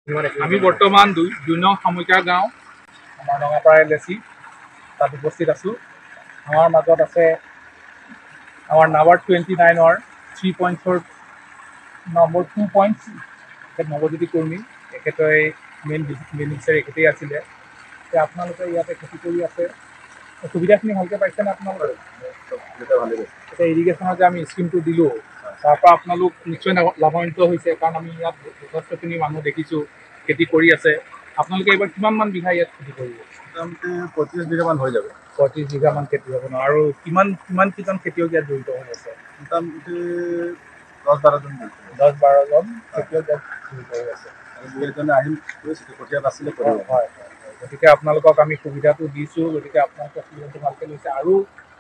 আমি বৰ্তমান ২ নং সামৰিকা গাঁও আমাৰ ৰঙাপাৰা LAC তাত উপস্থিত আছোঁ। আমাৰ মাজত আছে আমাৰ নাম্বাৰ 29-ৰ 3 নম্বৰ 2 পইণ্টছ তেখেত নৱজ্যোতি কৰ্মী, তেখেতে মেইন বেনিফিচিয়াৰী এখেতেই আছিলে। এতিয়া আপোনালোকে ইয়াতে খেতি কৰি আছে, সুবিধাখিনি ভালকৈ পাইছেনে আপোনালোকে? এতিয়া ইৰিগেশ্যনৰ যে আমি স্কিমটো দিলোঁ, তাৰ পৰা আপোনালোক নিশ্চয় লাভান্বিত হৈছে, কাৰণ আমি ইয়াত যথেষ্টখিনি মানুহ দেখিছোঁ খেতি কৰি আছে। আপোনালোকে এইবাৰ কিমানমান বিঘা ইয়াত খেতি কৰিব? মোটামুটি 35 বিঘামান হৈ যাব। 35 বিঘামান খেতি হ'ব ন? আৰু কিমানকেইজন খেতিয়ক ইয়াত জড়িত হৈ আছে? মোটামুটি 10-12জন খেতিয়ক ইয়াত জড়িত হৈ আছে। আৰু দুজনে আহিম কঠীয়া বাছিলে। হয়, গতিকে আপোনালোকক আমি সুবিধাটো দিছোঁ, গতিকে আপোনালোকে সুবিধাটো ভালকৈ লৈছে। আৰু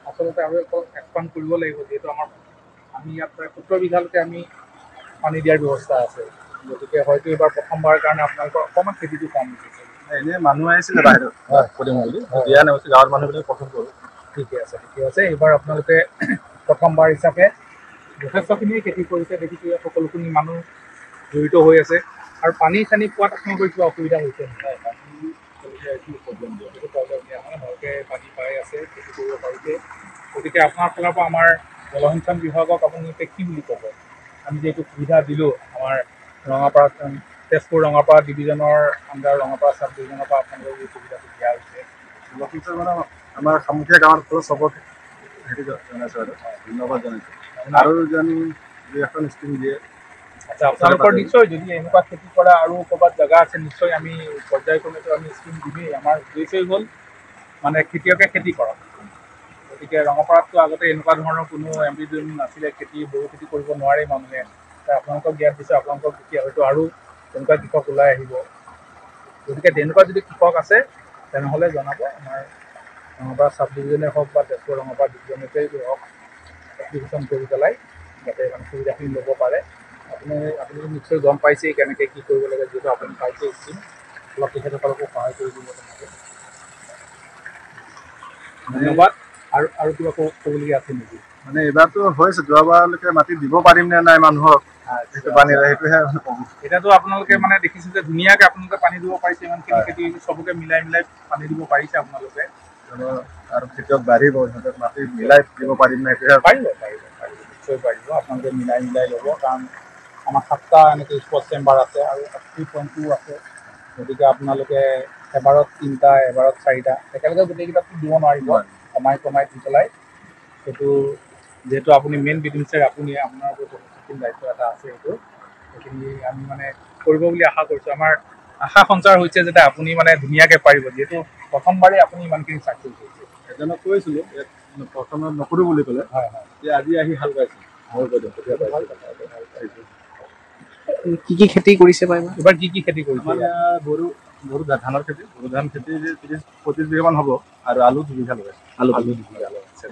আচলতে আৰু এক্সপাণ্ড কৰিব লাগিব, যিহেতু আমি ইয়াত প্ৰায় 17 বিঘালৈকে আমি পানী দিয়াৰ ব্যৱস্থা আছে। গতিকে হয়তো এইবাৰ প্ৰথমবাৰৰ কাৰণে আপোনালোকৰ অকণমান খেতিটো কম হৈছে। এনেই মানুহ আহিছিলে বাহিৰত কৰিম বুলি, দিয়া নাই, গাঁৱৰ মানুহবিলাক পচন্দ কৰোঁ। ঠিকে আছে। এইবাৰ আপোনালোকে প্ৰথমবাৰ হিচাপে যথেষ্টখিনিয়ে খেতি কৰিছে, দেখিছোঁ ইয়াত সকলোখিনি মানুহ জড়িত হৈ আছে। আৰু পানী পোৱাত আপোনালোকৰ কিবা অসুবিধা হৈছে নেকি? প্ৰব্লেম দিয়া মানে ভালকৈ পানী পাই আছে, খেতি কৰিব পাৰিছে। গতিকে আপোনাৰ ফালৰ পৰা আমাৰ জলসিঞ্চন বিভাগক আপোনালোকে কি বুলি ক'ব? আমি যে এইটো সুবিধা দিলোঁ, আমাৰ ৰঙাপাৰা তেজপুৰ ৰঙাপাৰা ডিভিজনৰ আণ্ডাৰ ৰঙাপাৰা চাব ডিভিজনৰ পৰা আপোনালোকক এই সুবিধাটো দিয়া হৈছে। জলসিঞ্চন মানে আমাৰ সামুখীয়া গাঁৱৰ চবকে হেৰি জনাইছোঁ আৰু ধন্যবাদ জনাইছোঁ। আৰু যেন দুই এখন স্কিম দিয়ে। আচ্ছা, আপোনালোকৰ নিশ্চয় যদি এনেকুৱা খেতি কৰা আৰু ক'ৰবাত জেগা আছে, নিশ্চয় আমি পৰ্যায়ক্ৰমেতো আমি স্কিম দিমেই। আমাৰ উদ্দেশ্যই হ'ল মানে খেতিয়কে খেতি কৰক। গতিকে ৰঙাপাৰাততো আগতে এনেকুৱা ধৰণৰ কোনো MP নাছিলে, বড়ো খেতি কৰিব নোৱাৰে মানুহে। আপোনালোকক জ্ঞান দিছে, আপোনালোকক তেতিয়া হয়তো আৰু তেনেকুৱা কৃষক ওলাই আহিব। গতিকে তেনেকুৱা যদি কৃষক আছে তেনেহ'লে জনাব। আমাৰ ৰঙাপাৰা চাব ডিভিজনেই হওক বা তেজপুৰ ৰঙাপাৰা ডিভিজনতেই হওক, এপ্লিকেশ্যন কৰি পেলাই যাতে মানে সুবিধাখিনি ল'ব পাৰে। আপুনি নিশ্চয় গম পাইছেই কেনেকৈ কি কৰিব লাগে, যিহেতু আপুনি পাইছে স্কিম, অলপ তেখেতসকলকো সহায় কৰি দিব তেনেকৈ। ধন্যবাদ। আৰু কিবা ক'বলগীয়া আছে নেকি? মানে এইবাৰতো হৈছে, যোৱাবাৰলৈকে মাটি দিব পাৰিম নে নাই মানুহক সেইটোহে। এতিয়াতো আপোনালোকে মানে দেখিছোঁ যে ধুনীয়াকৈ আপোনালোকে পানী দিব পাৰিছে, ইমানখিনি খেতি চবকে মিলাই পানী দিব পাৰিছে আপোনালোকে। আৰু খেতিয়ক বাঢ়িব, সিহঁতক মাটি মিলাই দিব পাৰিম নে সেইটোহে। পাৰিব, নিশ্চয় পাৰিব। আপোনালোকে মিলাই ল'ব, কাৰণ আমাৰ 7টা এনেকৈ স্পৰ্টছ চেম্বাৰ আছে আৰু 3.2 আছে। গতিকে আপোনালোকে এবাৰত 3টা, এবাৰত 4টা, একেলগে গোটেইকেইটাতো দিব নোৱাৰিব, কমাই দি পেলাই। সেইটো যিহেতু আপুনি মেইন বেনিফিচিয়াৰী, আপোনাৰ ওপৰত যথেষ্টখিনি দায়িত্ব এটা আছে। সেইখিনি আমি মানে কৰিব বুলি আশা কৰিছোঁ। আমাৰ আশা সঞ্চাৰ হৈছে যাতে আপুনি মানে ধুনীয়াকৈ পাৰিব, যিহেতু প্ৰথমবাৰেই আপুনি ইমানখিনি চাকচেছ হৈছে। এজনক কৈছিলোঁ প্ৰথমে নকৰোঁ বুলি ক'লে, এতিয়া আজি আহি ভাল পাইছে। কি খেতি কৰিছে বা এইবাৰ কি খেতি কৰিছে? আমাৰ বড়ো ধানৰ খেতি, বড়ো ধান খেতি 30-35 বিঘামান হ'ব, আৰু আলু 2 বিঘা লগাইছে। আলু 2 বিঘা লগাইছে।